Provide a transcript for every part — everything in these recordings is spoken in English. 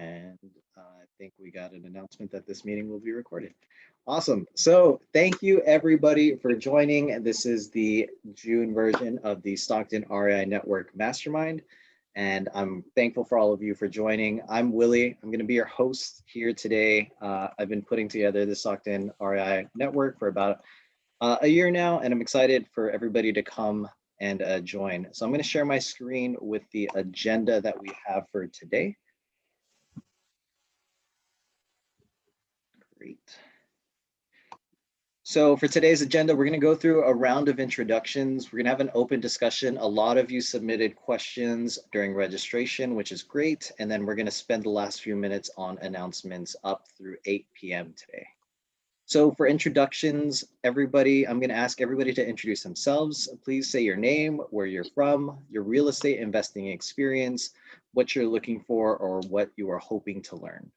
And I think we got an announcement that this meeting will be recorded. Awesome. So thank you everybody for joining. This is the June version of the Stockton REI Network Mastermind. And I'm thankful for all of you for joining. I'm Willy. I'm going to be your host here today. I've been putting together the Stockton REI Network for about a year now, and I'm excited for everybody to come and join. So I'm going to share my screen with the agenda that we have for today. Great. So for today's agenda, we're going to go through a round of introductions. We're going to have an open discussion. A lot of you submitted questions during registration, which is great. And then we're going to spend the last few minutes on announcements up through 8 p.m. today. So for introductions, everybody, I'm going to ask everybody to introduce themselves. Please say your name, where you're from, your real estate investing experience, what you're looking for, or what you are hoping to learn.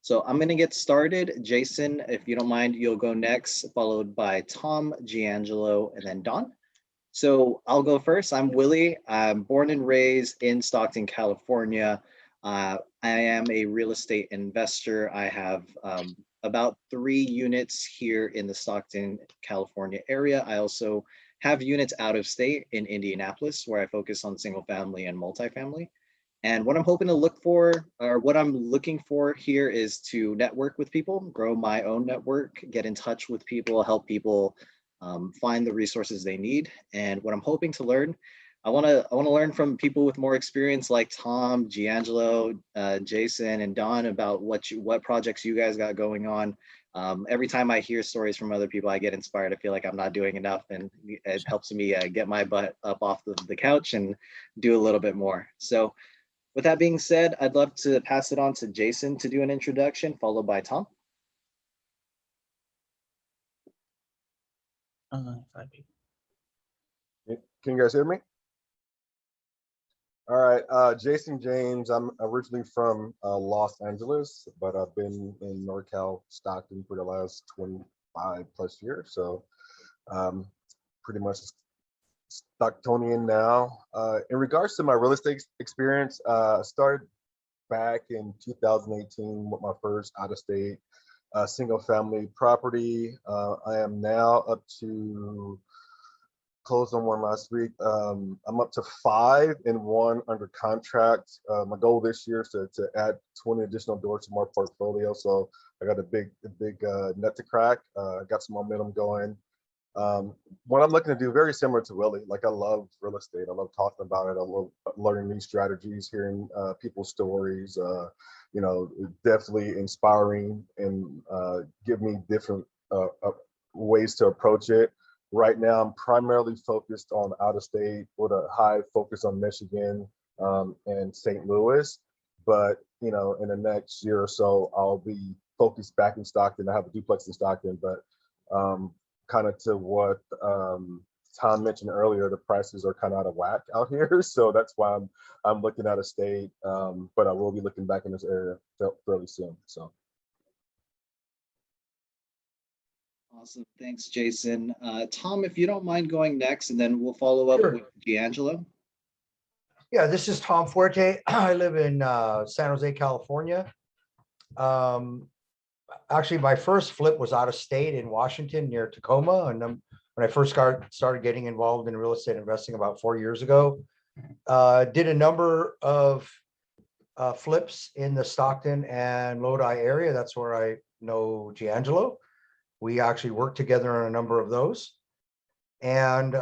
So I'm going to get started. Jason, if you don't mind, you'll go next, followed by Tom, Giangelo, and then Don. So I'll go first. I'm Willy. I'm born and raised in Stockton, California. I am a real estate investor. I have about 3 units here in the Stockton, California area. I also have units out of state in Indianapolis, where I focus on single family and multifamily. And what I'm hoping to look for, or what I'm looking for here, is to network with people, grow my own network, get in touch with people, help people find the resources they need. And what I'm hoping to learn, I want to learn from people with more experience, like Tom, Giangelo, Jason, and Don, about what projects you guys got going on. Every time I hear stories from other people, I get inspired. I feel like I'm not doing enough, and it helps me get my butt up off the couch and do a little bit more. So with that being said, I'd love to pass it on to Jason to do an introduction, followed by Tom. Can you guys hear me? All right, Jason James. I'm originally from Los Angeles, but I've been in NorCal, Stockton for the last 25 plus years. So pretty much Stocktonian now. In regards to my real estate experience, I started back in 2018 with my first out-of-state single family property. I am now up to, closed on one last week. I'm up to 5 and 1 under contract. My goal this year is to add 20 additional doors to my portfolio. So I got a big nut to crack. I got some momentum going. What I'm looking to do, very similar to Willy, like I love real estate. I love talking about it. I love learning new strategies, hearing people's stories, you know, definitely inspiring and give me different ways to approach it. Right now, I'm primarily focused on out of state with a high focus on Michigan and St. Louis. But, you know, in the next year or so, I'll be focused back in Stockton. I have a duplex in Stockton, but kind of to what Tom mentioned earlier, the prices are kind of out of whack out here. So that's why I'm looking out of state, but I will be looking back in this area fairly soon. So. Awesome, thanks, Jason. Tom, if you don't mind going next, and then we'll follow up with Giangelo. Yeah, this is Tom Fuere. I live in San Jose, California. Actually, my first flip was out of state in Washington near Tacoma. And when I first started getting involved in real estate investing about 4 years ago, did a number of flips in the Stockton and Lodi area. That's where I know Giangelo. We actually worked together on a number of those. And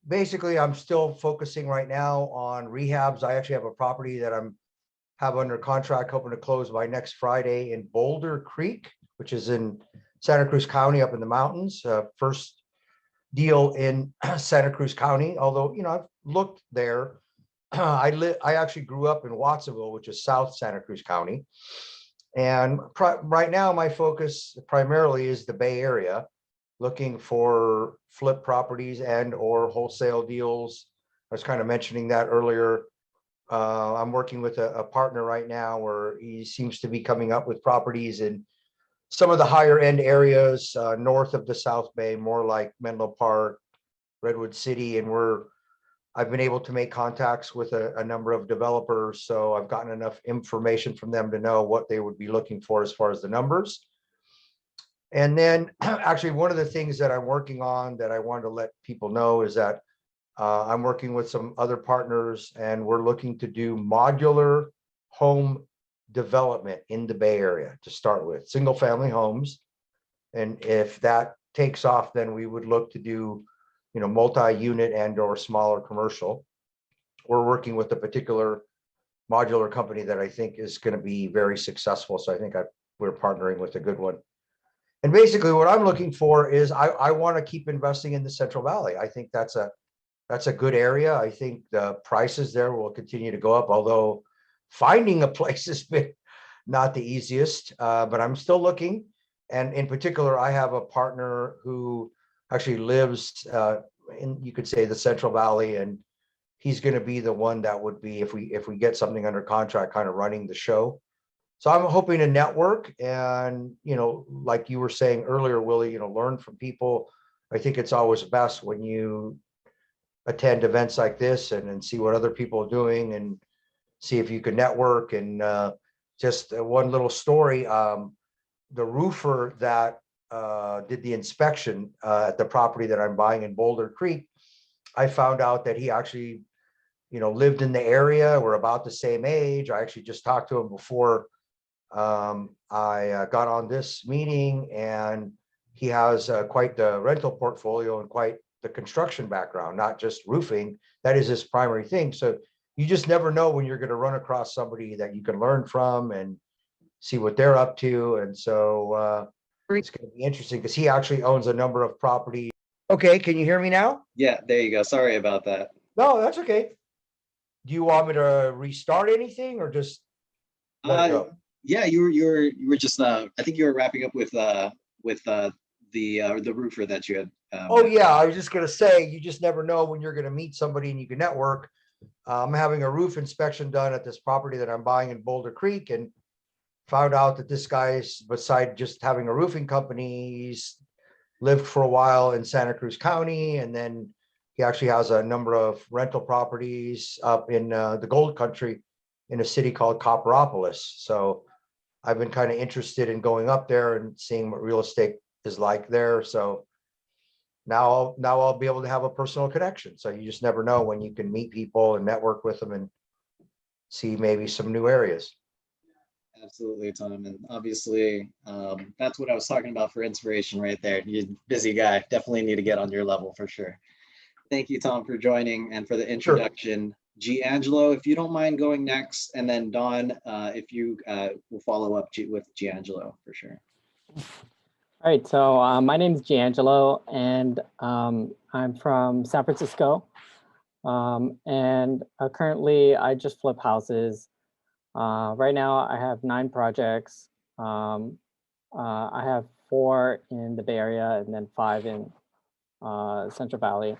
basically, I'm still focusing right now on rehabs. I actually have a property that have under contract, hoping to close by next Friday in Boulder Creek, which is in Santa Cruz County up in the mountains. First deal in Santa Cruz County, although, you know, I've looked there. I actually grew up in Watsonville, which is South Santa Cruz County. And right now, my focus primarily is the Bay Area, looking for flip properties and or wholesale deals. I was kind of mentioning that earlier. I'm working with a partner right now where he seems to be coming up with properties in some of the higher end areas north of the South Bay, more like Menlo Park, Redwood City, and I've been able to make contacts with a number of developers, so I've gotten enough information from them to know what they would be looking for as far as the numbers. And then actually one of the things that I'm working on that I wanted to let people know is that I'm working with some other partners, and we're looking to do modular home development in the Bay Area to start with, single family homes. And if that takes off, then we would look to do, you know, multi-unit and or smaller commercial. We're working with a particular modular company that I think is going to be very successful. So I think we're partnering with a good one. And basically what I'm looking for is I want to keep investing in the Central Valley. I think that's a good area. I think the prices there will continue to go up, although finding a place has been not the easiest, but I'm still looking. And in particular, I have a partner who actually lives in, you could say, the Central Valley, and he's going to be the one that would be, if we get something under contract, kind of running the show. So I'm hoping to network and, you know, like you were saying earlier, Willie, you know, learn from people. I think it's always best when you attend events like this and see what other people are doing and see if you can network. And just one little story, the roofer that did the inspection at the property that I'm buying in Boulder Creek, I found out that he actually, you know, lived in the area. We're about the same age. I actually just talked to him before I got on this meeting, and he has quite the rental portfolio and quite the construction background, not just roofing. That is his primary thing. So you just never know when you're going to run across somebody that you can learn from and see what they're up to. And so it's going to be interesting because he actually owns a number of properties. Okay, can you hear me now? Yeah, there you go. Sorry about that. No, that's okay. Do you want me to restart anything or just let it go? Yeah, you were just I think you were wrapping up with the roofer that you had. Oh yeah, I was just gonna say, you just never know when you're gonna meet somebody and you can network. I'm having a roof inspection done at this property that I'm buying in Boulder Creek, and found out that this guy's, beside just having a roofing company, he's lived for a while in Santa Cruz County, and then he actually has a number of rental properties up in the Gold Country in a city called Copperopolis. So I've been kind of interested in going up there and seeing what real estate is like there. So now I'll be able to have a personal connection. So you just never know when you can meet people and network with them and see maybe some new areas. Absolutely, Tom. And obviously, that's what I was talking about for inspiration right there. You're a busy guy. Definitely need to get on your level for sure. Thank you, Tom, for joining and for the introduction. Sure. Giangelo, if you don't mind going next, and then Don, if you will follow up with Giangelo for sure. All right, so my name is Giangelo, and I'm from San Francisco. And currently, I just flip houses. Right now, I have 9 projects. I have 4 in the Bay Area and then 5 in Central Valley.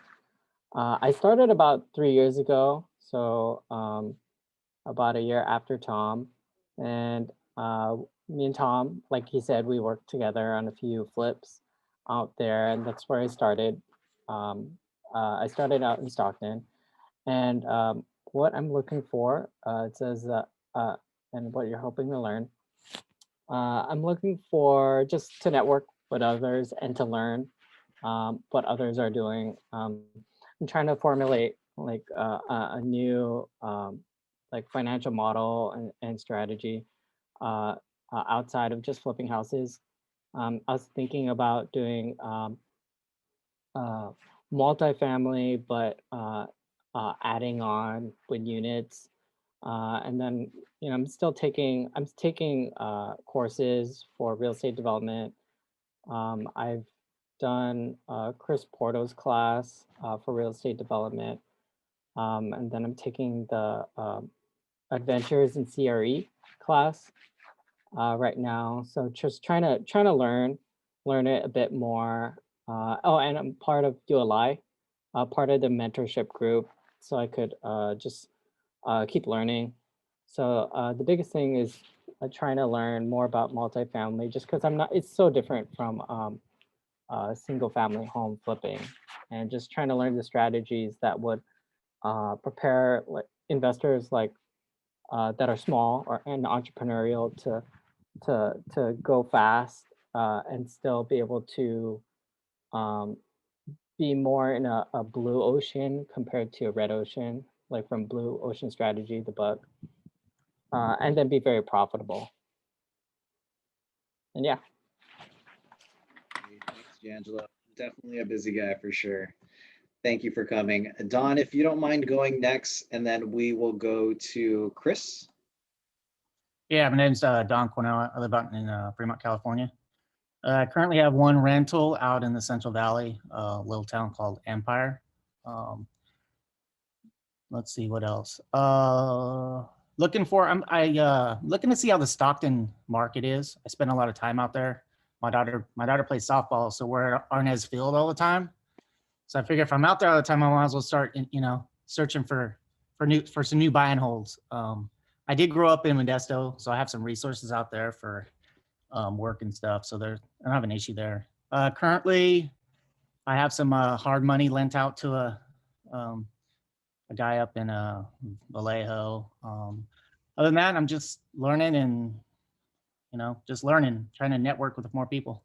I started about 3 years ago, so about a year after Tom. And me and Tom, like he said, we worked together on a few flips out there, and that's where I started. I started out in Stockton, and what I'm looking for, it says, and what you're hoping to learn. I'm looking for just to network with others and to learn what others are doing. I'm trying to formulate like a new like financial model and strategy outside of just flipping houses. I was thinking about doing multifamily, but adding on with units. And then, you know, I'm taking courses for real estate development. I've done Chris Porto's class for real estate development. And then I'm taking the Adventures in CRE class right now. So just trying to learn it a bit more. Oh, and I'm part of ULI, part of the mentorship group. So I could just keep learning. So the biggest thing is trying to learn more about multifamily, just because it's so different from single family home flipping, and just trying to learn the strategies that would prepare like investors like that are small or and entrepreneurial to go fast and still be able to um, be more in a blue ocean compared to a red ocean, like from Blue Ocean Strategy, the book, and then be very profitable. And yeah. Thanks, Giangelo. Definitely a busy guy for sure. Thank you for coming. Don, if you don't mind going next, and then we will go to Chris. Yeah, my name's Don Cornell. I live out in Fremont, California. I currently have one rental out in the Central Valley, a little town called Empire. Let's see what else. Looking to see how the Stockton market is. I spend a lot of time out there. My daughter plays softball, so we're at Arnez Field all the time. So I figure if I'm out there all the time, I might as well start, searching for some new buy and holds. I did grow up in Modesto, so I have some resources out there for work and stuff. So I don't have an issue there. Currently, I have some hard money lent out to a guy up in Vallejo. Other than that, I'm just learning and, trying to network with more people.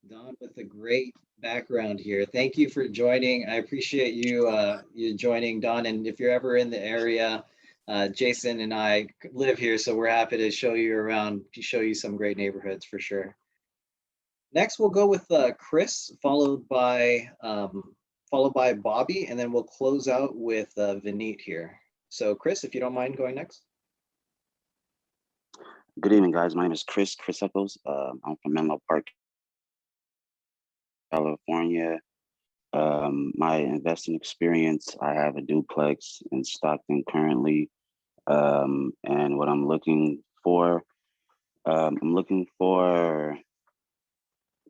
Don with a great background here. Thank you for joining. I appreciate you joining, Don. And if you're ever in the area, Jason and I live here, so we're happy to show you around, to show you some great neighborhoods for sure. Next, we'll go with Chris, followed by Bobby, and then we'll close out with Vineet here. So Chris, if you don't mind going next. Good evening, guys. My name is Chris Eccles. I'm from Menlo Park, California. My investing experience, I have a duplex in Stockton currently. And what I'm looking for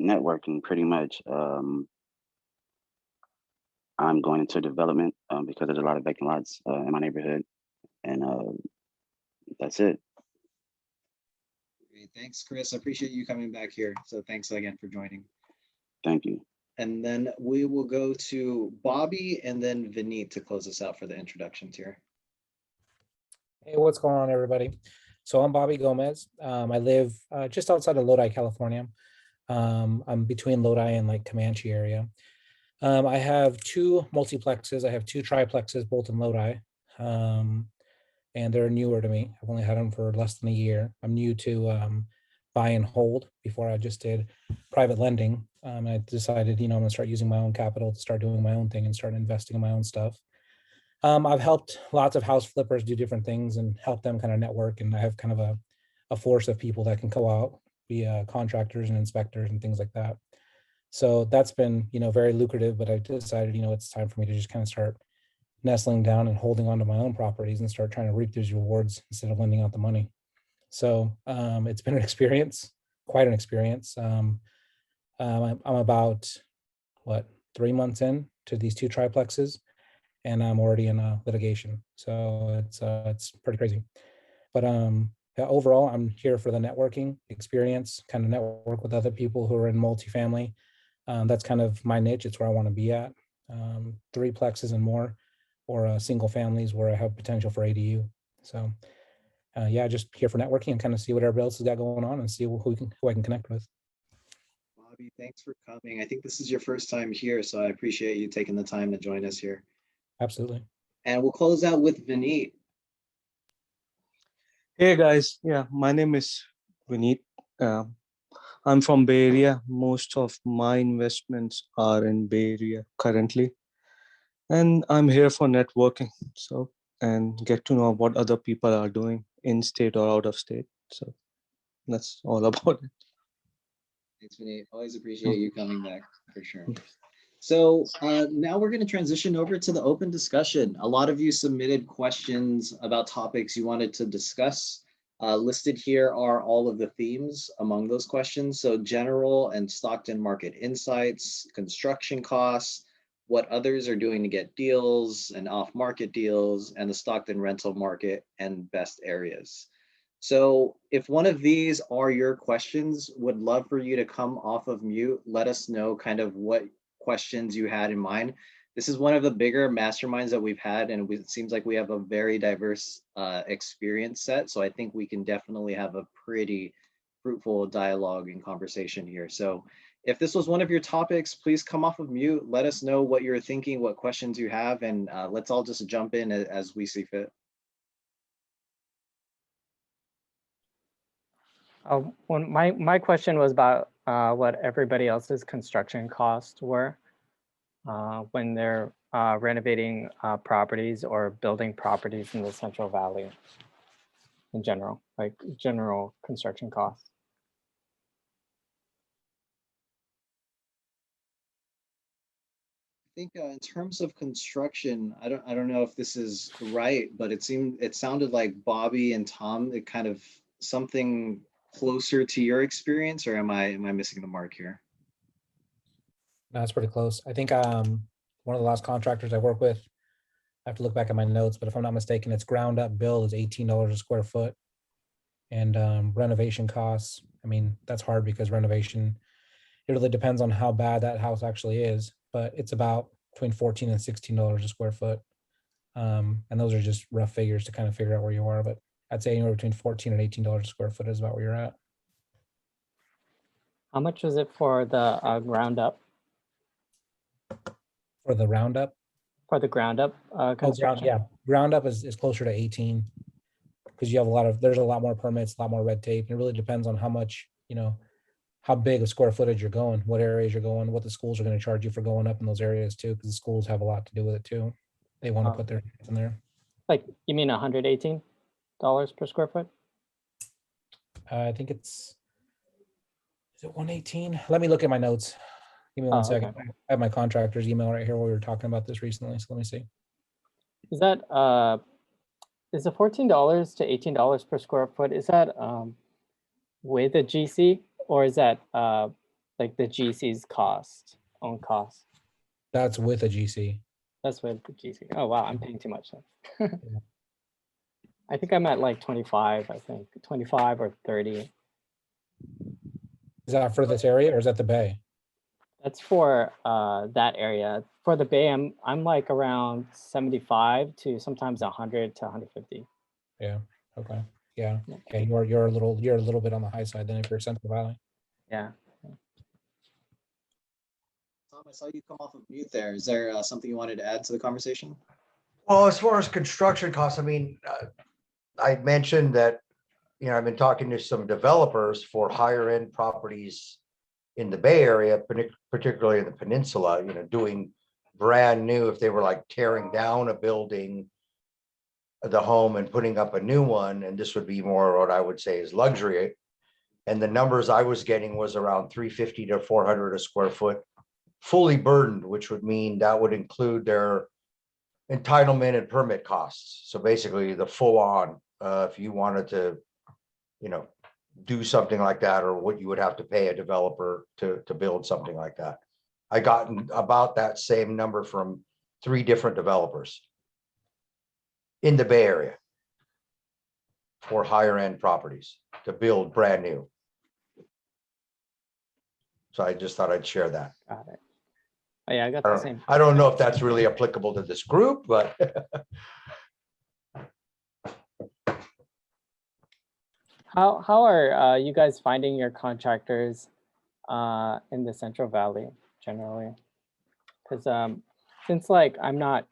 networking pretty much. I'm going into development because there's a lot of vacant lots in my neighborhood. And that's it. Great. Thanks, Chris. I appreciate you coming back here. So thanks again for joining. Thank you. And then we will go to Bobby and then Vineet to close us out for the introductions here. Hey, what's going on, everybody? So I'm Bobby Gomez. I live just outside of Lodi, California. I'm between Lodi and like Comanche area. I have 2 multiplexes. I have 2 triplexes, both in Lodi. And they're newer to me. I've only had them for less than a year. I'm new to buy and hold. Before I just did private lending. I decided, I'm gonna start using my own capital to start doing my own thing and start investing in my own stuff. I've helped lots of house flippers do different things and help them kind of network. And I have kind of a force of people that can go out, be contractors and inspectors and things like that. So that's been, very lucrative, but I decided, it's time for me to just kind of start nestling down and holding on to my own properties and start trying to reap those rewards instead of lending out the money. So it's been an experience, quite an experience. I'm about 3 months in to these 2 triplexes, and I'm already in litigation. So it's pretty crazy. But yeah, overall, I'm here for the networking experience, kind of network with other people who are in multifamily. That's kind of my niche. It's where I want to be at. 3 plexes and more, or single families where I have potential for ADU. So yeah, just here for networking and kind of see what everybody else has got going on and see who I can connect with. Bobby, thanks for coming. I think this is your first time here, so I appreciate you taking the time to join us here. Absolutely. And we'll close out with Vineet. Hey guys, yeah, my name is Vineet. I'm from Bay Area. Most of my investments are in Bay Area currently, and I'm here for networking, and get to know what other people are doing in state or out of state. So that's all about it. Thanks, Vineet. Always appreciate you coming back for sure. So now we're going to transition over to the open discussion. A lot of you submitted questions about topics you wanted to discuss. Listed here are all of the themes among those questions. So general and Stockton market insights, construction costs, what others are doing to get deals and off-market deals, and the Stockton rental market and best areas. So if one of these are your questions, would love for you to come off of mute. Let us know kind of what questions you had in mind. This is one of the bigger masterminds that we've had, and it seems like we have a very diverse experience set. So I think we can definitely have a pretty fruitful dialogue and conversation here. So if this was one of your topics, please come off of mute. Let us know what you're thinking, what questions you have, and let's all just jump in as we see fit. When my question was about what everybody else's construction costs were when they're renovating properties or building properties in the Central Valley in general, like general construction costs. I think in terms of construction, I don't know if this is right, but it sounded like Bobby and Tom, it kind of something closer to your experience, or am I missing the mark here? No, it's pretty close. I think one of the last contractors I work with, I have to look back at my notes, but if I'm not mistaken, it's ground up bill is $18 a square foot. And renovation costs, I mean, that's hard because renovation, it really depends on how bad that house actually is, but it's about between $14 and $16 a square foot. And those are just rough figures to kind of figure out where you are, but I'd say anywhere between $14 and $18 a square foot is about where you're at. How much was it for the ground up? For the roundup? For the ground up construction? Yeah, ground up is closer to 18 because you have there's a lot more permits, a lot more red tape. And it really depends on how much, how big of square footage you're going, what areas you're going, what the schools are going to charge you for going up in those areas too, because the schools have a lot to do with it too. They want to put their hands in there. Like, you mean $118 per square foot? I think is it 118? Let me look at my notes. Give me one second. Okay. I have my contractor's email right here while we were talking about this recently. So let me see. Is that is the $14 to $18 per square foot? Is that with a GC, or is that like the GC's own cost? That's with a GC. That's with the GC. Oh wow, I'm paying too much then. I think I'm at like 25. I think 25 or 30. Is that for this area or is that the Bay? That's for that area. For the Bay, I'm like around 75 to sometimes 100 to 150. Yeah. Okay. Yeah. Okay. You're a little bit on the high side then if you're Central Valley. Yeah. Tom, I saw you come off of mute there. Is there something you wanted to add to the conversation? Well, as far as construction costs, I mean, I mentioned that, I've been talking to some developers for higher end properties in the Bay Area, particularly in the peninsula, doing brand new, if they were like tearing down a building, the home and putting up a new one, and this would be more what I would say is luxury. And the numbers I was getting was around 350 to 400 a square foot, fully burdened, which would mean that would include their entitlement and permit costs. So basically the full on, if you wanted to, do something like that, or what you would have to pay a developer to build something like that. I got about that same number from 3 different developers in the Bay Area for higher end properties to build brand new. So I just thought I'd share that. Got it. Oh yeah, I got the same. I don't know if that's really applicable to this group, but How are you guys finding your contractors in the Central Valley generally? Because since like I'm not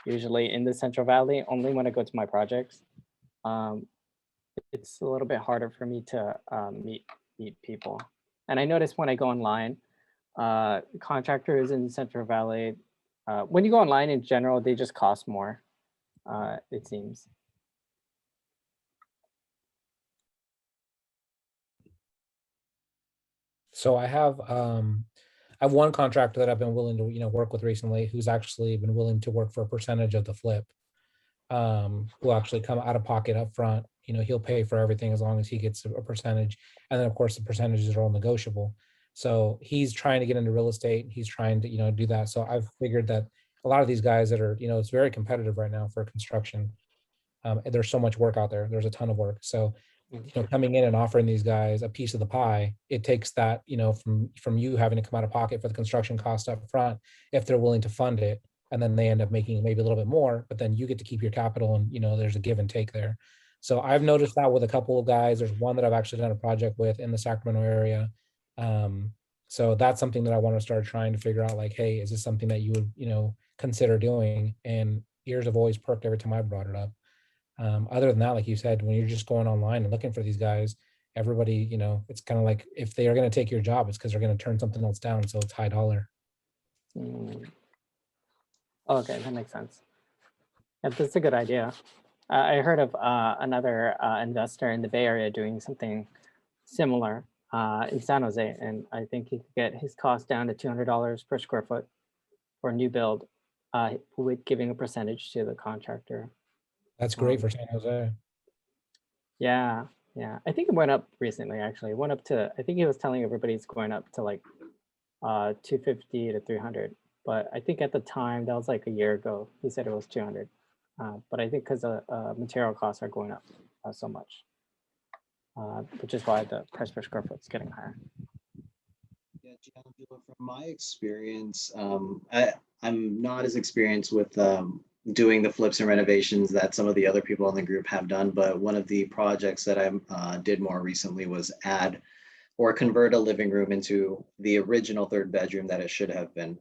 usually in the Central Valley, only when I go to my projects, it's a little bit harder for me to meet people. And I notice when I go online, contractors in Central Valley, when you go online in general, they just cost more, it seems. So I have one contractor that I've been willing to work with recently, who's actually been willing to work for a percentage of the flip. Who actually come out of pocket up front. He'll pay for everything as long as he gets a percentage, and then of course the percentages are all negotiable. So he's trying to get into real estate. He's trying to do that. So I've figured that a lot of these guys that are it's very competitive right now for construction. There's so much work out there. There's a ton of work. So coming in and offering these guys a piece of the pie, it takes that from you having to come out of pocket for the construction cost up front, if they're willing to fund it, and then they end up making maybe a little bit more, but then you get to keep your capital, and there's a give and take there. So I've noticed that with a couple of guys. There's one that I've actually done a project with in the Sacramento area. So that's something that I want to start trying to figure out, like, hey, is this something that you would, consider doing? And ears have always perked every time I brought it up. Other than that, like you said, when you're just going online and looking for these guys, everybody, it's kind of like, if they are going to take your job, it's because they're going to turn something else down. So it's high dollar. Okay, that makes sense. Yeah, that's a good idea. I heard of another investor in the Bay Area doing something similar in San Jose, and I think he could get his cost down to $200 per square foot for a new build, with giving a percentage to the contractor. That's great for San Jose. Yeah, yeah. I think it went up recently, actually. It went up to, I think he was telling everybody it's going up to like 250 to 300. But I think at the time, that was like a year ago, he said it was 200. But I think because material costs are going up so much, which is why the price per square foot is getting higher. Yeah, Giangelo, from my experience, I'm not as experienced with doing the flips and renovations that some of the other people in the group have done, but one of the projects that I did more recently was add or convert a living room into the original third bedroom that it should have been.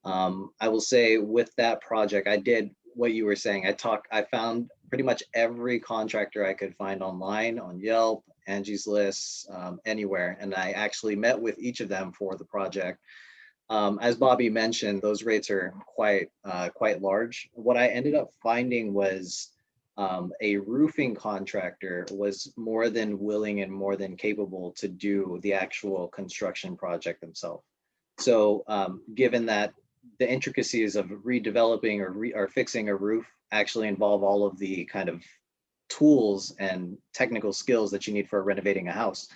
I will say with that project, I did what you were saying. I found pretty much every contractor I could find online, on Yelp, Angie's List, anywhere. And I actually met with each of them for the project. As Bobby mentioned, those rates are quite large. What I ended up finding was a roofing contractor was more than willing and more than capable to do the actual construction project themselves. So given that the intricacies of redeveloping or fixing a roof actually involve all of the kind of tools and technical skills that you need for renovating a house,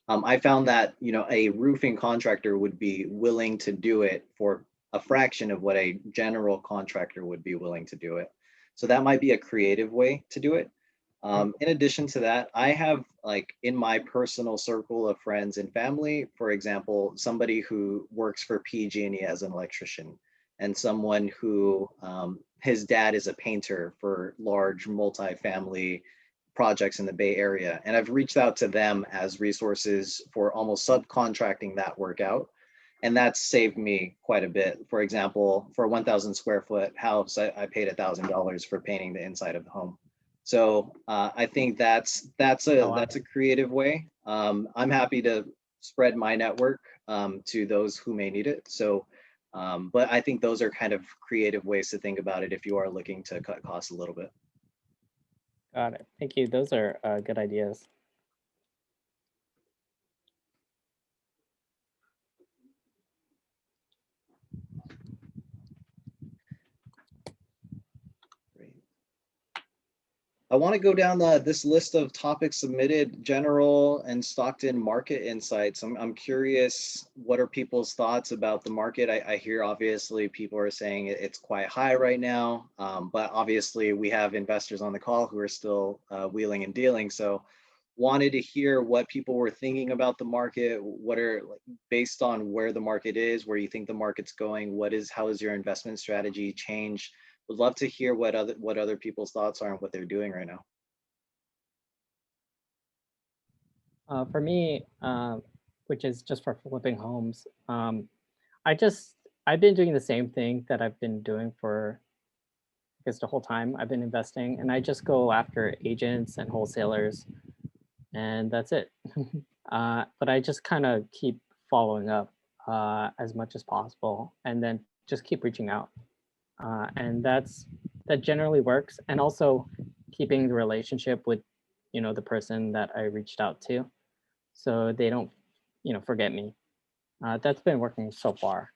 I found that a roofing contractor would be willing to do it for a fraction of what a general contractor would be willing to do it. So that might be a creative way to do it. In addition to that, I have, like, in my personal circle of friends and family, for example, somebody who works for PG&E as an electrician, and someone who his dad is a painter for large multi-family projects in the Bay Area. And I've reached out to them as resources for almost subcontracting that work out. And that's saved me quite a bit. For example, for a 1,000 square foot house, I paid $1,000 for painting the inside of the home. So I think that's a creative way. I'm happy to spread my network to those who may need it. So, but I think those are kind of creative ways to think about it if you are looking to cut costs a little bit. Got it. Thank you. Those are good ideas. I want to go down this list of topics submitted, general and Stockton market insights. I'm curious, what are people's thoughts about the market? I hear obviously people are saying it's quite high right now, but obviously we have investors on the call who are still wheeling and dealing. So wanted to hear what people were thinking about the market. What are, like, based on where the market is, where you think the market's going, how is your investment strategy changed? Would love to hear what other people's thoughts are and what they're doing right now. For me, which is just for flipping homes, I've been doing the same thing that I've been doing for, I guess, the whole time I've been investing, and I just go after agents and wholesalers, and that's it. But I just kind of keep following up as much as possible, and then just keep reaching out. And that generally works. And also keeping the relationship with, the person that I reached out to, so they don't, forget me. That's been working so far.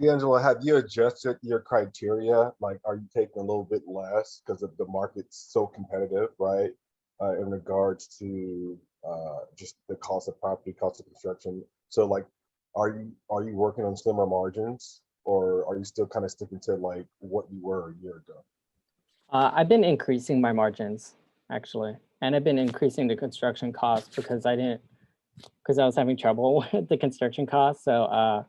Giangelo, have you adjusted your criteria? Like, are you taking a little bit less because of the market's so competitive, right? In regards to just the cost of property, cost of construction. So, like, are you working on slimmer margins, or are you still kind of sticking to like what you were a year ago? I've been increasing my margins, actually, and I've been increasing the construction costs because I was having trouble with the construction costs. So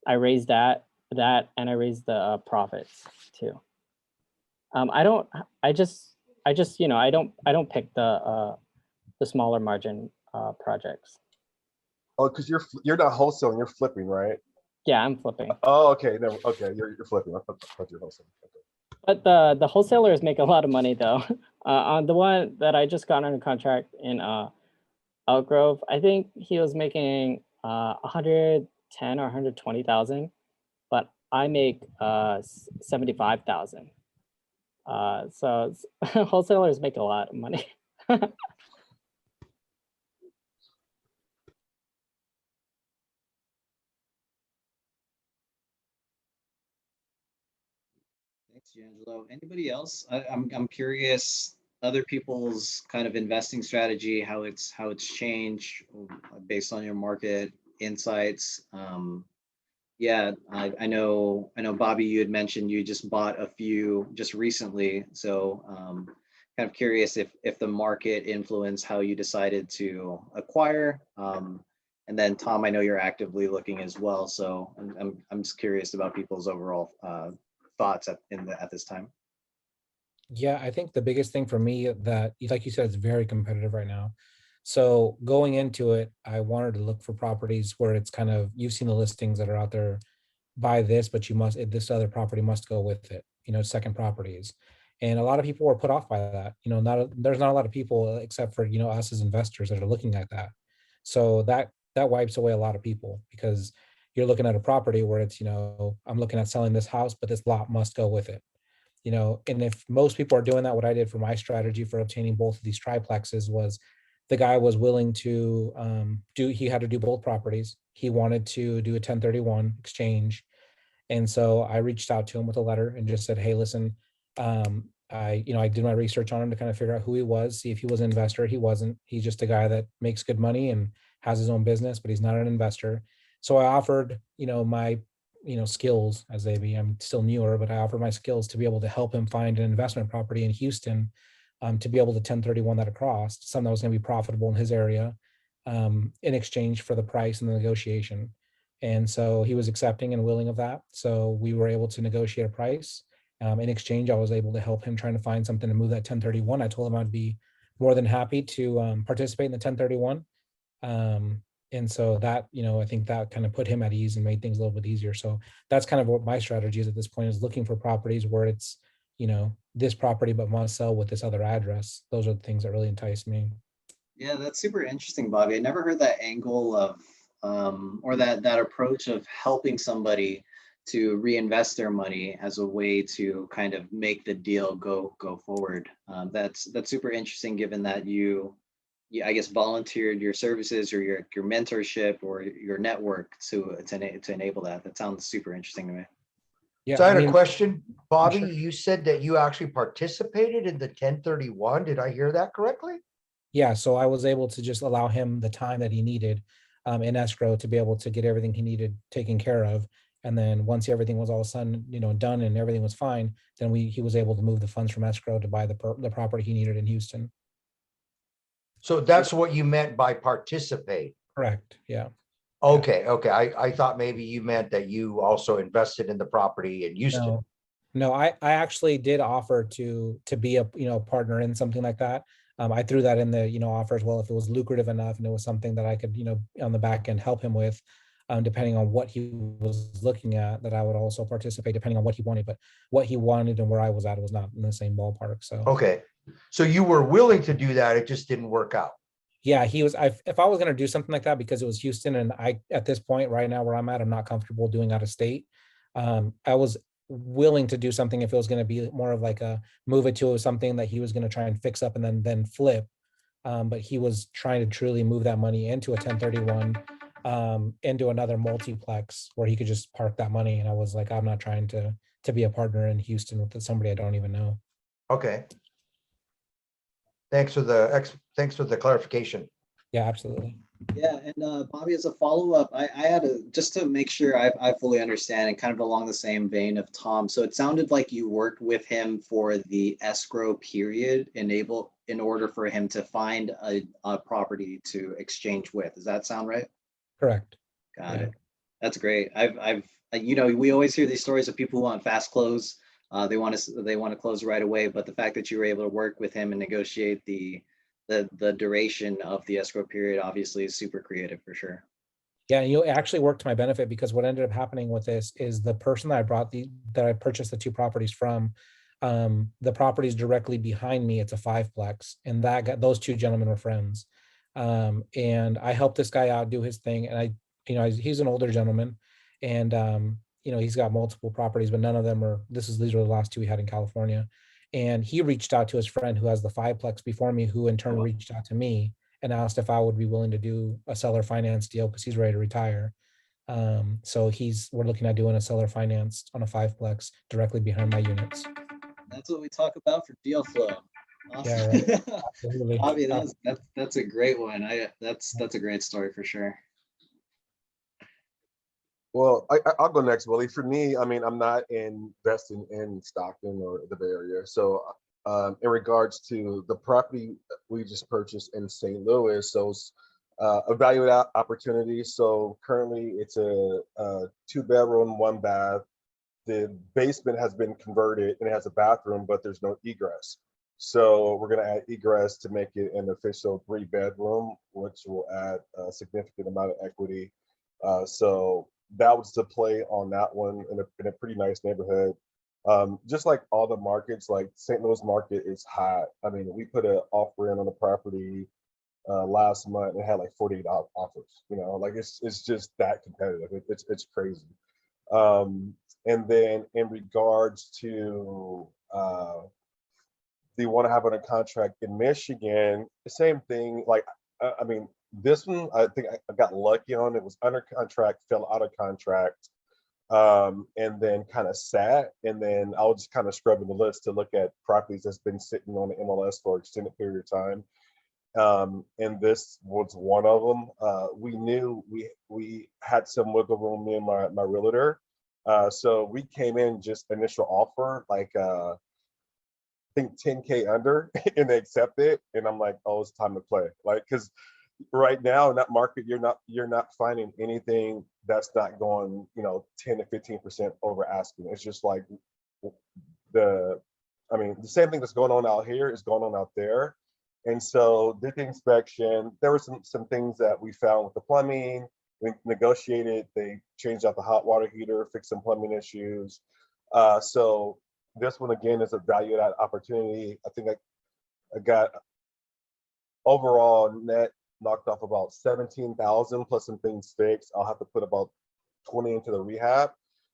I raised that, and I raised the profits too. I just, I don't pick the smaller margin projects. Oh, because you're not wholesaling, you're flipping, right? Yeah, I'm flipping. Oh, okay. No, okay, you're flipping. I thought you're wholesaling. Okay. But the wholesalers make a lot of money though. On the one that I just got under contract in Elk Grove, I think he was making 110 or 120,000, but I make 75,000. So wholesalers make a lot of money. Thanks, Giangelo. Anybody else? I'm curious, other people's kind of investing strategy, how it's changed based on your market insights. Yeah, I know Bobby, you had mentioned you just bought a few just recently. So kind of curious if the market influenced how you decided to acquire. And then Tom, I know you're actively looking as well. So I'm just curious about people's overall thoughts at this time. Yeah, I think the biggest thing for me that, like you said, it's very competitive right now. So going into it, I wanted to look for properties where it's kind of, you've seen the listings that are out there, buy this, but this other property must go with it, second properties. And a lot of people were put off by that. There's not a lot of people except for, us as investors that are looking at that. So that wipes away a lot of people, because you're looking at a property where it's, I'm looking at selling this house, but this lot must go with it. And if most people are doing that, what I did for my strategy for obtaining both of these triplexes was, the guy was willing to he had to do both properties. He wanted to do a 1031 exchange. And so I reached out to him with a letter and just said, hey, listen, I did my research on him to kind of figure out who he was, see if he was an investor. He wasn't. He's just a guy that makes good money and has his own business, but he's not an investor. So I offered, my skills as they be. I'm still newer, but I offer my skills to be able to help him find an investment property in Houston, to be able to 1031 that across, something that was going to be profitable in his area, in exchange for the price and the negotiation. And so he was accepting and willing of that. So we were able to negotiate a price. In exchange, I was able to help him trying to find something to move that 1031. I told him I'd be more than happy to participate in the 1031. And so that, I think that kind of put him at ease and made things a little bit easier. So that's kind of what my strategy is at this point, is looking for properties where it's, this property, but must sell with this other address. Those are the things that really entice me. Yeah, that's super interesting, Bobby. I never heard that angle of, or that approach of helping somebody to reinvest their money as a way to kind of make the deal go forward. That's super interesting, given that you I guess volunteered your services or your mentorship or your network to enable that. That sounds super interesting to me. So I had a question, Bobby. Sure. You said that you actually participated in the 1031. Did I hear that correctly? Yeah, so I was able to just allow him the time that he needed in escrow to be able to get everything he needed taken care of. And then once everything was all of a sudden, done and everything was fine, then he was able to move the funds from escrow to buy the property he needed in Houston. So that's what you meant by participate. Correct. Yeah. Okay. Okay. I thought maybe you meant that you also invested in the property in Houston. No, I actually did offer to be a partner in something like that. I threw that in the offer as well, if it was lucrative enough and it was something that I could on the back end help him with, depending on what he was looking at, that I would also participate depending on what he wanted. But what he wanted and where I was at was not in the same ballpark. So okay, so you were willing to do that, it just didn't work out. Yeah, if I was going to do something like that, because it was Houston, and I, at this point right now where I'm at, I'm not comfortable doing out of state. I was willing to do something if it was going to be more of like a move it to something that he was going to try and fix up and then flip. But he was trying to truly move that money into a 1031, into another multiplex where he could just park that money. And I was like, I'm not trying to be a partner in Houston with somebody I don't even know. Okay. Thanks for the clarification. Yeah, absolutely. Yeah, and Bobby, as a follow-up, I had just to make sure I fully understand, and kind of along the same vein of Tom. So it sounded like you worked with him for the escrow period in order for him to find a property to exchange with. Does that sound right? Correct. Got it. That's great. You know, we always hear these stories of people who want fast close. They want to close right away. But the fact that you were able to work with him and negotiate the duration of the escrow period obviously is super creative for sure. Yeah, and it actually worked to my benefit, because what ended up happening with this is the person that I purchased the 2 properties from, the properties directly behind me, it's a 5-plex, and those 2 gentlemen were friends. And I helped this guy out do his thing, and he's an older gentleman, and he's got multiple properties, but none of them are. These were the last 2 we had in California, and he reached out to his friend who has the 5-plex before me, who in turn reached out to me and asked if I would be willing to do a seller finance deal because he's ready to retire. So we're looking at doing a seller finance on a 5-plex directly behind my units. That's what we talk about for deal flow. Yeah, Awesome. right. Absolutely. Bobby, that's a great one. That's a great story for sure. Well, I'll go next, Willie. For me, I mean, I'm not investing in Stockton or the Bay Area. So in regards to the property we just purchased in St. Louis, so it's a value opportunity. So currently it's a 2-bedroom, 1 bath. The basement has been converted and it has a bathroom, but there's no egress. So we're going to add egress to make it an official 3-bedroom, which will add a significant amount of equity. So that was the play on that one in a pretty nice neighborhood. Just like all the markets, like St. Louis market is hot. I mean, we put an offer in on the property last month and had like 48 offers. You know, like it's just that competitive. It's crazy. And then in regards to do you want to have it on a contract in Michigan, the same thing. Like, I mean, this one, I think I got lucky on. It was under contract, fell out of contract, and then kind of sat. And then I was just kind of scrubbing the list to look at properties that's been sitting on the MLS for an extended period of time. And this was one of them. We knew we had some wiggle room, me and my realtor. So we came in just initial offer, like I think 10K under, and they accepted it. And I'm like, oh, it's time to play. Like, because right now in that market, you're not finding anything that's not going, 10 to 15% over asking. It's just like the same thing that's going on out here is going on out there. And so did the inspection. There were some things that we found with the plumbing. We negotiated. They changed out the hot water heater, fixed some plumbing issues. So this one again is a value add opportunity. I think I got overall net knocked off about 17,000 plus some things fixed. I'll have to put about 20 into the rehab,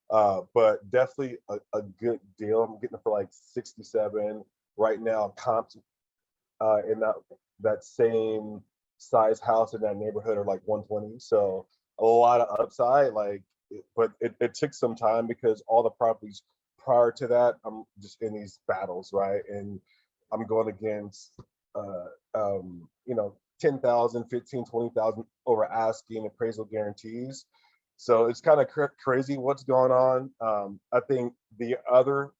but definitely a good deal. I'm getting it for like 67 right now. Comps in that same size house in that neighborhood are like 120. So a lot of upside, but it took some time because all the properties prior to that, I'm just in these battles, right? And I'm going against 10,000, 15, 20,000 over asking appraisal guarantees. So it's kind of crazy what's going on. I think the other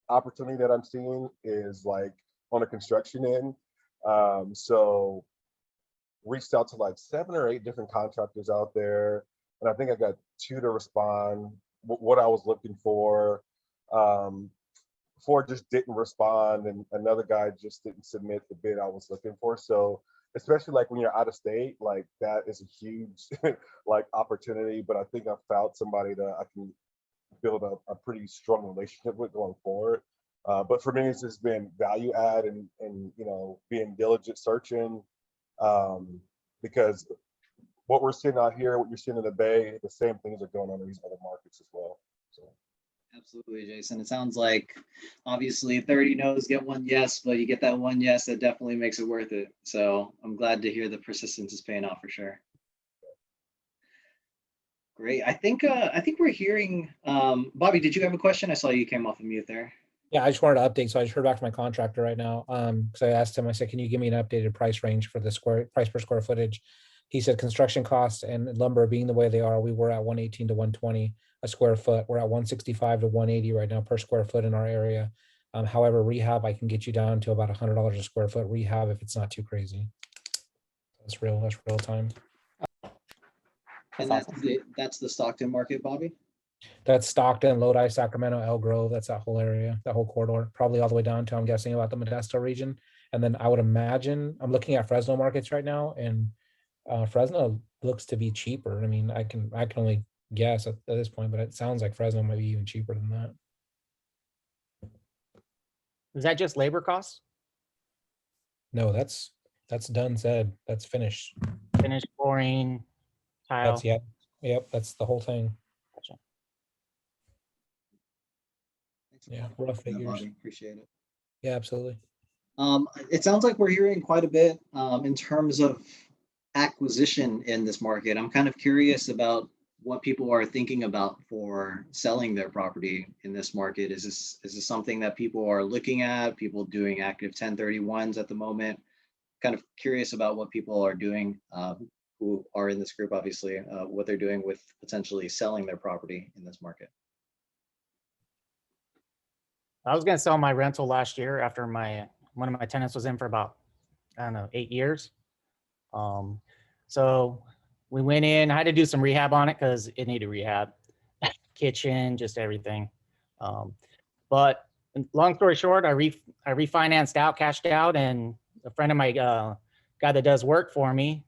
opportunity that I'm seeing is like on the construction end. So reached out to like 7 or 8 different contractors out there. And I think I got 2 to respond what I was looking for. 4 just didn't respond, and another guy just didn't submit the bid I was looking for. So especially like when you're out of state, like that is a huge like opportunity. But I think I found somebody that I can build a pretty strong relationship with going forward. But for me, it's just been value add and being diligent searching, because what we're seeing out here, what you're seeing in the Bay, the same things are going on in these other markets as well. So. Absolutely, Jason. It sounds like obviously 30 no's get 1 yes, but you get that 1 yes, that definitely makes it worth it. So I'm glad to hear the persistence is paying off for sure. Great. I think we're hearing, Bobby, did you have a question? I saw you came off of mute there. Yeah, I just wanted to update. So I just heard back from my contractor right now. Because I asked him, I said, can you give me an updated price range for the price per square footage? He said construction costs and lumber being the way they are, we were at 118 to 120 a square foot. We're at 165 to 180 right now per square foot in our area. However, rehab, I can get you down to about $100 a square foot rehab if it's not too crazy. That's real time. And That's that's the Stockton market, Bobby? That's Stockton, Lodi, Sacramento, El Grove. That's that whole area, that whole corridor, probably all the way down to, I'm guessing, about the Modesto region. And then I would imagine, I'm looking at Fresno markets right now, and Fresno looks to be cheaper. I mean, I can only guess at this point, but it sounds like Fresno might be even cheaper than that. Is that just labor costs? No, that's done said. That's finished. Finished flooring, tile? That's yep. That's the whole thing. Gotcha. Thanks for Yeah, clarifying rough that, figures. Bobby. Appreciate it. Yeah, absolutely. It sounds like we're hearing quite a bit in terms of acquisition in this market. I'm kind of curious about what people are thinking about for selling their property in this market. Is this something that people are looking at? People doing active 1031s at the moment? Kind of curious about what people are doing who are in this group, obviously, what they're doing with potentially selling their property in this market. I was gonna sell my rental last year after one of my tenants was in for about, I don't know, 8 years. So we went in, I had to do some rehab on it because it needed rehab, kitchen, just everything. But long story short, I refinanced out, cashed out, and a friend of my guy that does work for me,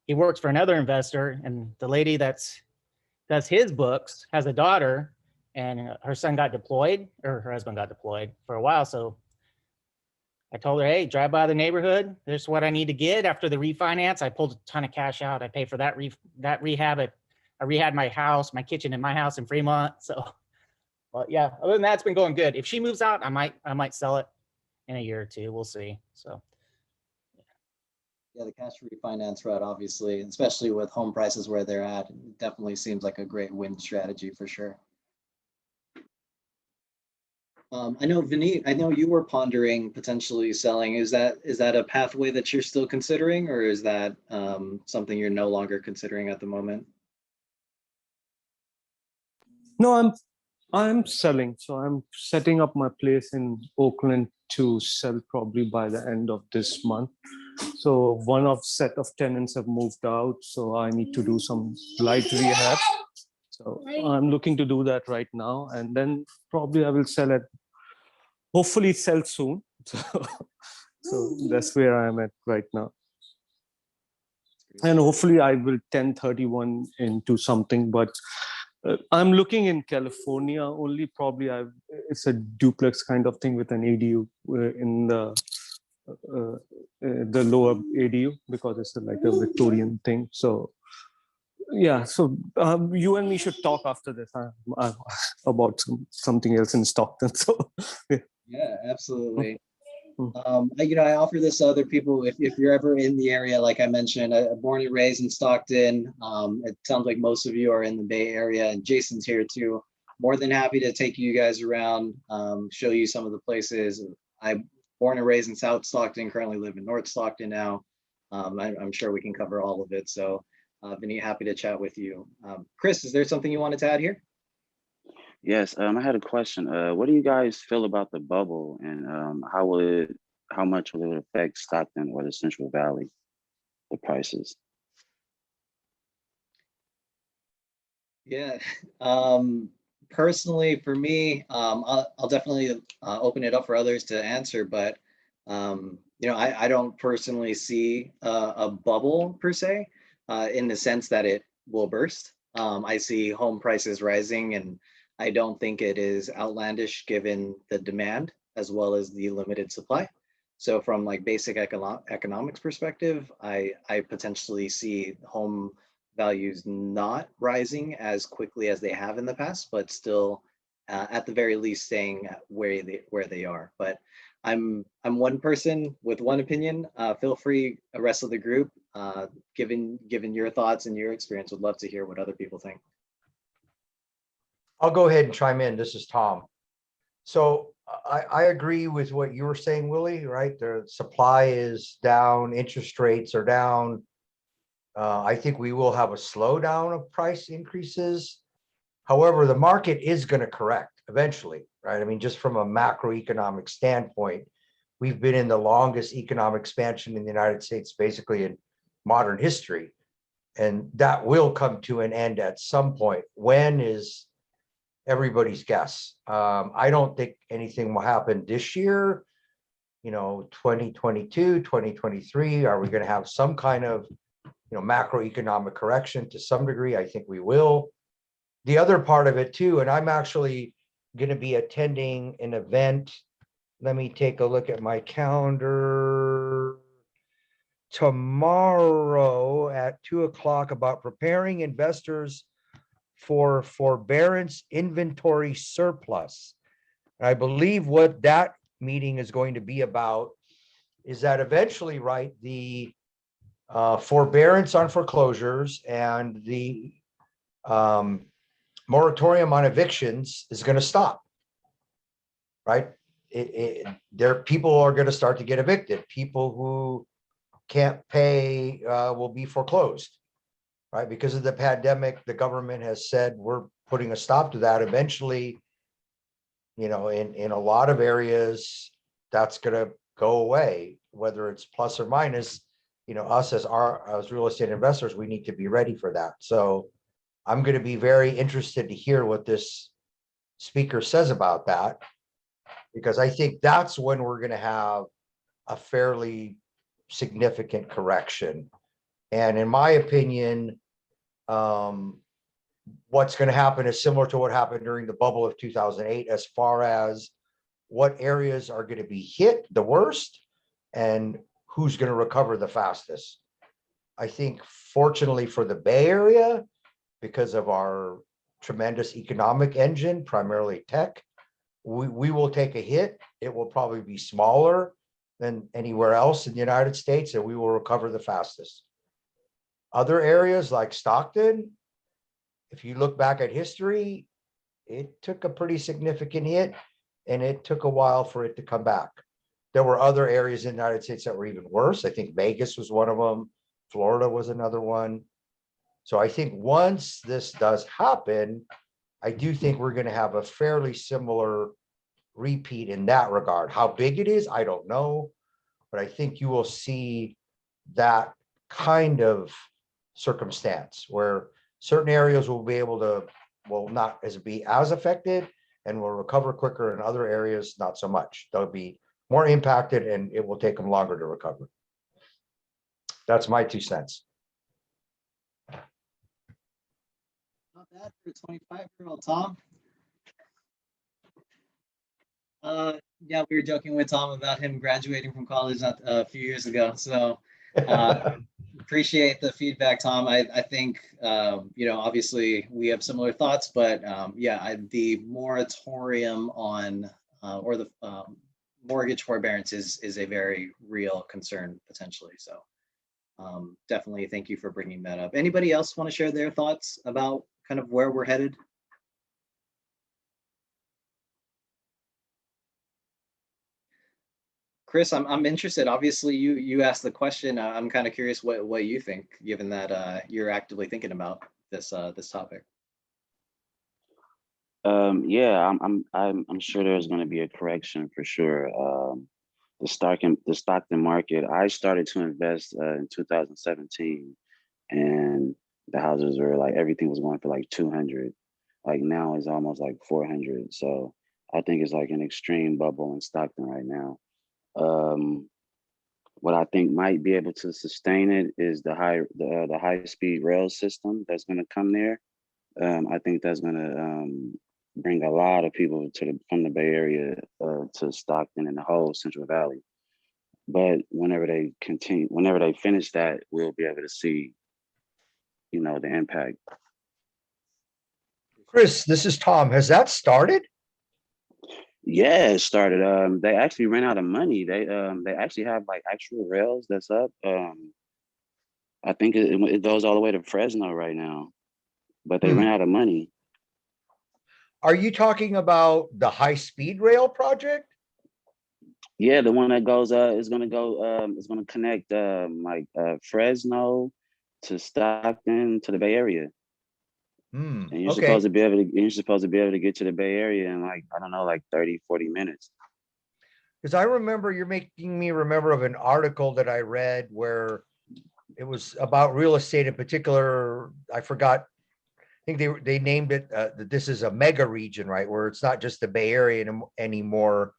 he works for another investor, and the lady that's his books has a daughter, and her son got deployed, or her husband got deployed for a while. So I told her, hey, drive by the neighborhood. This is what I need to get after the refinance. I pulled a ton of cash out. I paid for that rehab. I rehabbed my house, my kitchen in my house in Fremont. So, but yeah, other than that, it's been going good. If she moves out, I might sell it in a year or two. We'll see. So. Yeah, the cash refinance route, obviously, especially with home prices where they're at, definitely seems like a great win strategy for sure. I know, Vineet, I know you were pondering potentially selling. Is that a pathway that you're still considering, or is that something you're no longer considering at the moment? No, I'm selling. So I'm setting up my place in Oakland to sell probably by the end of this month. So one of set of tenants have moved out, so I need to do some light rehab. So I'm looking to do that right now, and then probably I will sell it. Hopefully sell soon. So that's where I am at right now. And hopefully I will 1031 into something, but I'm looking in California only. Probably it's a duplex kind of thing with an ADU in the lower ADU, because it's like a Victorian thing. So yeah, so you and me should talk after this about something else in Stockton. So yeah, absolutely. I offer this to other people if you're ever in the area. Like I mentioned, born and raised in Stockton. It sounds like most of you are in the Bay Area, and Jason's here too. More than happy to take you guys around, show you some of the places. I'm born and raised in South Stockton, currently live in North Stockton now. I'm sure we can cover all of it. So Vinny, happy to chat with you. Chris, is there something you wanted to add here? Yes, I had a question. What do you guys feel about the bubble, and how much will it affect Stockton or the Central Valley, the prices? Yeah, personally for me, I'll definitely open it up for others to answer, but I don't personally see a bubble per se, in the sense that it will burst. I see home prices rising, and I don't think it is outlandish given the demand as well as the limited supply. So from like basic economics perspective, I potentially see home values not rising as quickly as they have in the past, but still at the very least staying where they are. But I'm one person with one opinion. Feel free, the rest of the group, given your thoughts and your experience, would love to hear what other people think. I'll go ahead and chime in. This is Tom. So I agree with what you were saying, Willie, right? The supply is down, interest rates are down. I think we will have a slowdown of price increases. However, the market is going to correct eventually, right? I mean, just from a macroeconomic standpoint, we've been in the longest economic expansion in the United States, basically in modern history. And that will come to an end at some point. When is everybody's guess. I don't think anything will happen this year. 2022, 2023, are we going to have some kind of, macroeconomic correction to some degree? I think we will. The other part of it too, and I'm actually going to be attending an event. Let me take a look at my calendar. Tomorrow at 2:00 about preparing investors for forbearance inventory surplus. And I believe what that meeting is going to be about is that eventually, right, the forbearance on foreclosures and the moratorium on evictions is going to stop, right? People are going to start to get evicted. People who can't pay will be foreclosed, right? Because of the pandemic, the government has said we're putting a stop to that. Eventually, in a lot of areas, that's going to go away, whether it's plus or minus. Us as real estate investors, we need to be ready for that. So I'm going to be very interested to hear what this speaker says about that, because I think that's when we're going to have a fairly significant correction. And in my opinion, what's going to happen is similar to what happened during the bubble of 2008, as far as what areas are going to be hit the worst and who's going to recover the fastest. I think fortunately for the Bay Area, because of our tremendous economic engine, primarily tech, we will take a hit. It will probably be smaller than anywhere else in the United States, and we will recover the fastest. Other areas like Stockton, if you look back at history, it took a pretty significant hit, and it took a while for it to come back. There were other areas in the United States that were even worse. I think Vegas was one of them. Florida was another one. So I think once this does happen, I do think we're going to have a fairly similar repeat in that regard. How big it is, I don't know, but I think you will see that kind of circumstance where certain areas will be able to, not be as affected and will recover quicker, and other areas not so much. They'll be more impacted and it will take them longer to recover. That's my 2 cents. Not bad for a 25-year-old, Tom. Yeah, we were joking with Tom about him graduating from college a few years ago. So appreciate the feedback, Tom. I think, obviously we have similar thoughts, but the moratorium on or the mortgage forbearance is a very real concern potentially. So definitely thank you for bringing that up. Anybody else want to share their thoughts about kind of where we're headed? Chris, I'm interested. Obviously, you asked the question. I'm kind of curious what you think, given that you're actively thinking about this topic. Yeah, I'm sure there's going to be a correction for sure. The Stockton market, I started to invest in 2017, and the houses were like, everything was going for like 200. Like now it's almost like 400. So I think it's like an extreme bubble in Stockton right now. What I think might be able to sustain it is the high speed rail system that's going to come there. I think that's going to bring a lot of people from the Bay Area to Stockton and the whole Central Valley. But whenever they finish that, we'll be able to see, the impact. Chris, this is Tom. Has that started? Yeah, it started. They actually ran out of money. They actually have like actual rails that's up. I think it goes all the way to Fresno right now, but they ran out of money. Are you talking about the high-speed rail project? Yeah, the one that goes is going to connect Fresno to Stockton to the Bay Area. And you're supposed to be able to get to the Bay Area in like, I don't know, like 30, 40 minutes. Because I remember you're making me remember of an article that I read where it was about real estate in particular. I forgot. I think they named it that this is a mega region, right? Where it's not just the Bay Area anymore.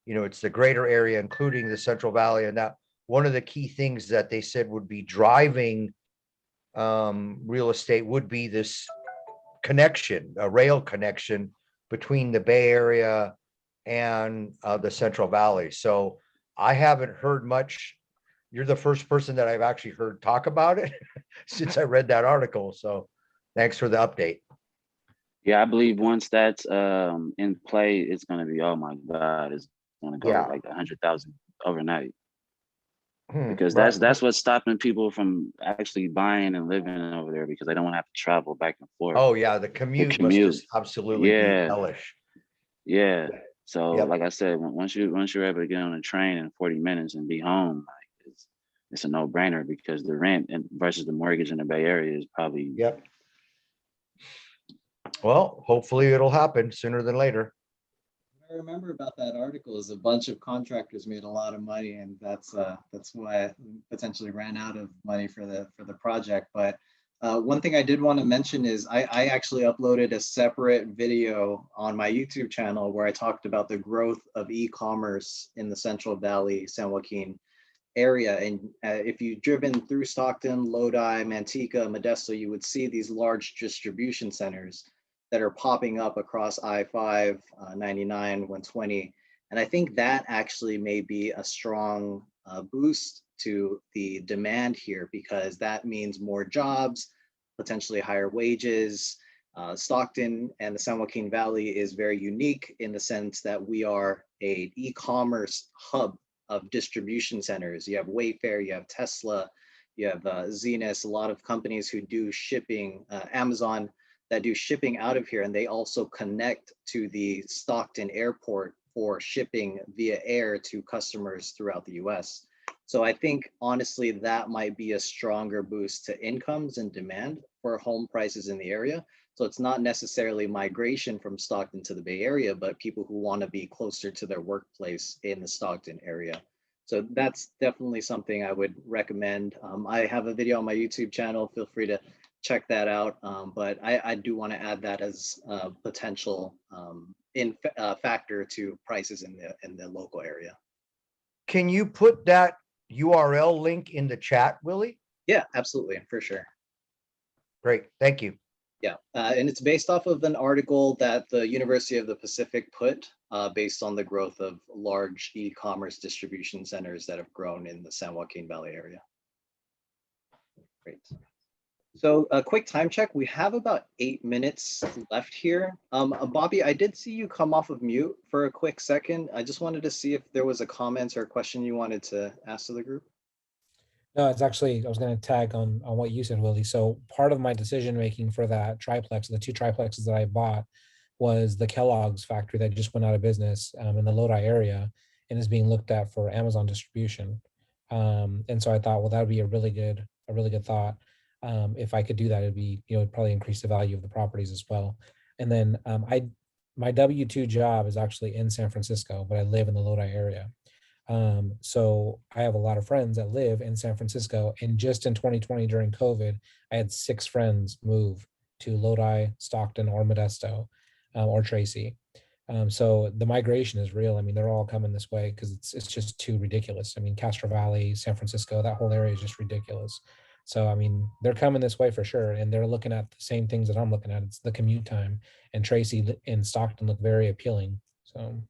You know, it's the greater area, including the Central Valley. And that one of the key things that they said would be driving real estate would be this connection, a rail connection between the Bay Area and the Central Valley. So I haven't heard much. You're the first person that I've actually heard talk about it since I read that article. So thanks for the update. Yeah, I believe once that's in play, it's gonna be, oh my God, it's gonna go Yeah. like 100,000 overnight. Because Right. that's what's stopping people from actually buying and living over there, because they don't want to have to travel back and forth. Oh yeah, the commute must commute. just absolutely be Yeah. hellish. Yeah. So Yep. like I said, once you're able to get on a train in 40 minutes and be home, like it's a no-brainer, because the rent and versus the mortgage in the Bay Area is probably. Yep. Well, hopefully it'll happen sooner than later. What I remember about that article is a bunch of contractors made a lot of money, and that's why I potentially ran out of money for the project. But one thing I did want to mention is I actually uploaded a separate video on my YouTube channel where I talked about the growth of e-commerce in the Central Valley, San Joaquin area. And if you've driven through Stockton, Lodi, Manteca, Modesto, you would see these large distribution centers that are popping up across I-5, 99, 120. And I think that actually may be a strong boost to the demand here, because that means more jobs, potentially higher wages. Stockton and the San Joaquin Valley is very unique in the sense that we are an e-commerce hub of distribution centers. You have Wayfair, you have Tesla, you have Zenus, a lot of companies who do shipping, Amazon, that do shipping out of here, and they also connect to the Stockton airport for shipping via air to customers throughout the US. So I think honestly that might be a stronger boost to incomes and demand for home prices in the area. So it's not necessarily migration from Stockton to the Bay Area, but people who want to be closer to their workplace in the Stockton area. So that's definitely something I would recommend. I have a video on my YouTube channel, feel free to check that out. But I do want to add that as a potential factor to prices in the local area. Can you put that URL link in the chat, Willie? Yeah, absolutely, for sure. Great, thank you. Yeah, and it's based off of an article that the University of the Pacific put based on the growth of large e-commerce distribution centers that have grown in the San Joaquin Valley area. Great. So a quick time check. We have about 8 minutes left here. Bobby, I did see you come off of mute for a quick second. I just wanted to see if there was a comment or a question you wanted to ask to the group. No, it's actually, I was going to tag on what you said, Willie. So part of my decision-making for that triplex, the 2 triplexes that I bought, was the Kellogg's factory that just went out of business in the Lodi area and is being looked at for Amazon distribution. And so I thought, well, that would be a really good thought. If I could do that, it'd be, it'd probably increase the value of the properties as well. And then my W-2 job is actually in San Francisco, but I live in the Lodi area. So I have a lot of friends that live in San Francisco, and just in 2020 during COVID, I had 6 friends move to Lodi, Stockton, or Modesto, or Tracy. So the migration is real. I mean, they're all coming this way because it's just too ridiculous. I mean, Castro Valley, San Francisco, that whole area is just ridiculous. So, I mean, they're coming this way for sure. And they're looking at the same things that I'm looking at. It's the commute time, and Tracy and Stockton look very appealing. So.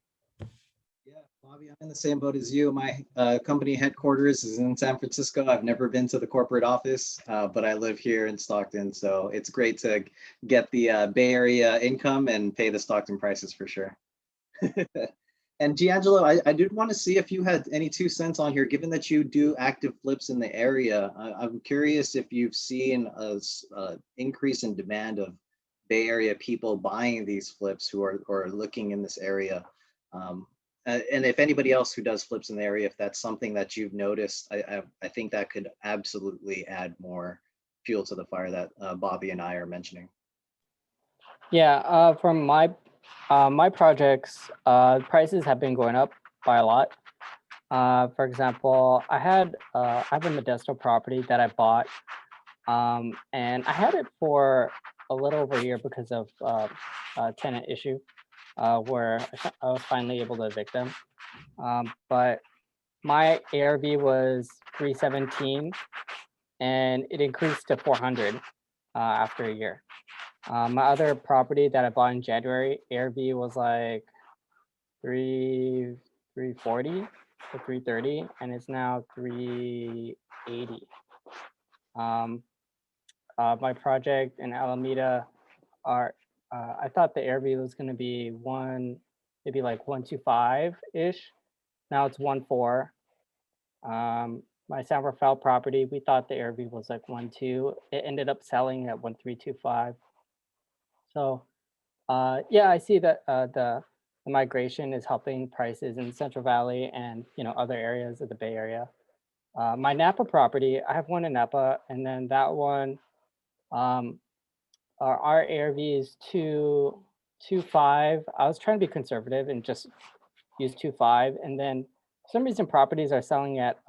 Yeah, Bobby, I'm in the same boat as you. My company headquarters is in San Francisco. I've never been to the corporate office, but I live here in Stockton. So it's great to get the Bay Area income and pay the Stockton prices for sure. And Giangelo, I did want to see if you had any 2 cents on here, given that you do active flips in the area. I'm curious if you've seen an increase in demand of Bay Area people buying these flips who are looking in this area. And if anybody else who does flips in the area, if that's something that you've noticed, I think that could absolutely add more fuel to the fire that Bobby and I are mentioning. Yeah, from my projects, prices have been going up by a lot. For example, I have a Modesto property that I bought, and I had it for a little over a year because of a tenant issue, where I was finally able to evict them. But my ARV was 317, and it increased to 400 after a year. My other property that I bought in January, ARV was like 340 to 330, and it's now 380. My project in Alameda are, I thought the ARV was going to be maybe like 125 ish. Now it's 1.4. My San Rafael property, we thought the ARV was like 1.2. It ended up selling at 1.325. So yeah, I see that the migration is helping prices in Central Valley and other areas of the Bay Area. My Napa property, I have one in Napa, and then that one, our ARV is 2.5. I was trying to be conservative and just use 2.5, and then for some reason properties are selling at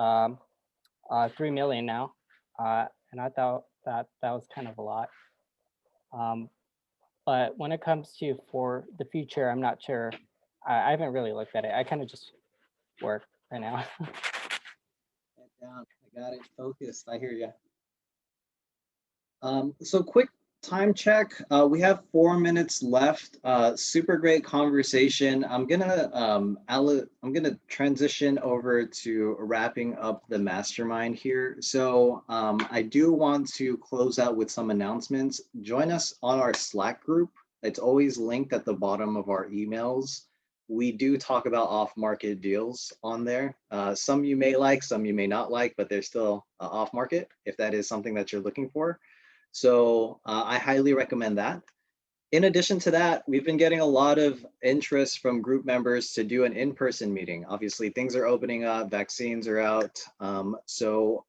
3 million now, and I thought that was kind of a lot. But when it comes to for the future, I'm not sure. I haven't really looked at it. I kind of just work right now. Head down. I got it focused. I hear you. So quick time check. We have 4 minutes left. Super great conversation. I'm gonna transition over to wrapping up the mastermind here. So I do want to close out with some announcements. Join us on our Slack group. It's always linked at the bottom of our emails. We do talk about off-market deals on there. Some you may like, some you may not like, but they're still off-market if that is something that you're looking for. So I highly recommend that. In addition to that, we've been getting a lot of interest from group members to do an in-person meeting. Obviously, things are opening up, vaccines are out. So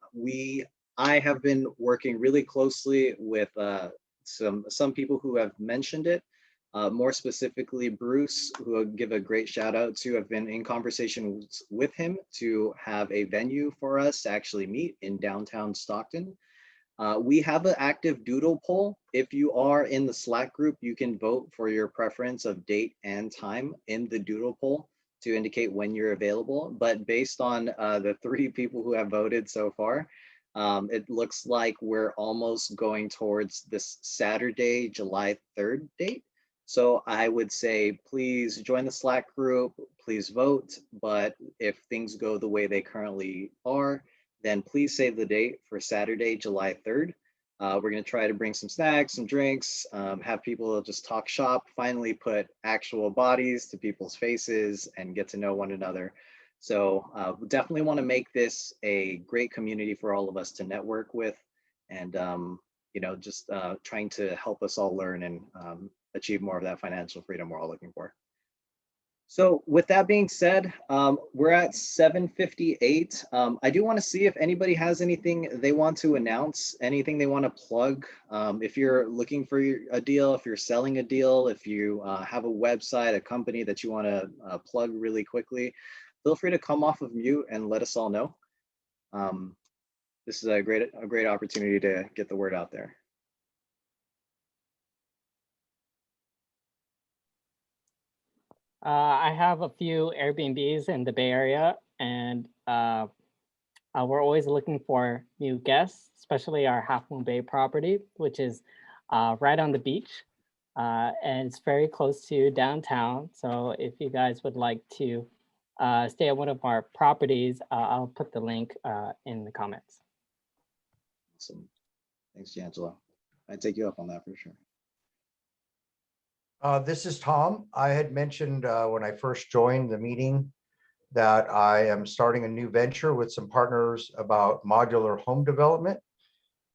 I have been working really closely with some people who have mentioned it. More specifically, Bruce, who I'll give a great shout out to. I've been in conversations with him to have a venue for us to actually meet in downtown Stockton. We have an active doodle poll. If you are in the Slack group, you can vote for your preference of date and time in the doodle poll to indicate when you're available. But based on the 3 people who have voted so far, it looks like we're almost going towards this Saturday, July 3rd date. So I would say, please join the Slack group, please vote. But if things go the way they currently are, then please save the date for Saturday, July 3rd. We're going to try to bring some snacks, some drinks, have people just talk shop, finally put actual bodies to people's faces and get to know one another. So we definitely want to make this a great community for all of us to network with, and just trying to help us all learn and achieve more of that financial freedom we're all looking for. So with that being said, we're at 7:58. I do want to see if anybody has anything they want to announce, anything they want to plug. If you're looking for a deal, if you're selling a deal, if you have a website, a company that you want to plug really quickly, feel free to come off of mute and let us all know. This is a great opportunity to get the word out there. I have a few Airbnbs in the Bay Area, and we're always looking for new guests, especially our Half Moon Bay property, which is right on the beach, and it's very close to downtown. So if you guys would like to stay at one of our properties, I'll put the link in the comments. Awesome. Thanks, Giangelo. I'd take you up on that for sure. This is Tom. I had mentioned when I first joined the meeting that I am starting a new venture with some partners about modular home development,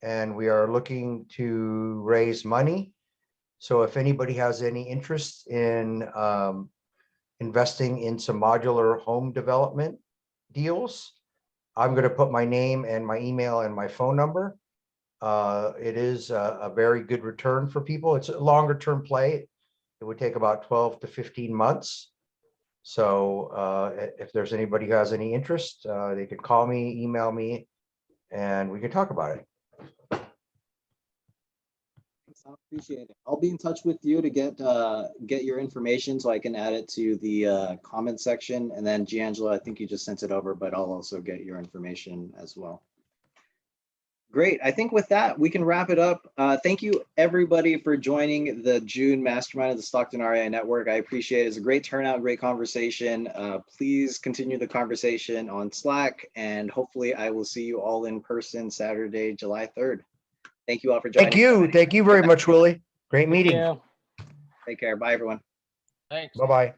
and we are looking to raise money. So if anybody has any interest in investing in some modular home development deals, I'm going to put my name and my email and my phone number. It is a very good return for people. It's a longer term play. It would take about 12 to 15 months. So if there's anybody who has any interest, they could call me, email me, and we can talk about it. I appreciate it. I'll be in touch with you to get your information so I can add it to the comment section. And then Giangelo, I think you just sent it over, but I'll also get your information as well. Great. I think with that, we can wrap it up. Thank you everybody for joining the June Mastermind of the Stockton REI Network. I appreciate it. It's a great turnout, great conversation. Please continue the conversation on Slack, and hopefully I will see you all in person Saturday, July 3rd. Thank you all for joining. Thank you. Thank you very much, Willie. Great meeting. Yeah. Take care. Bye, everyone. Thanks. Bye-bye.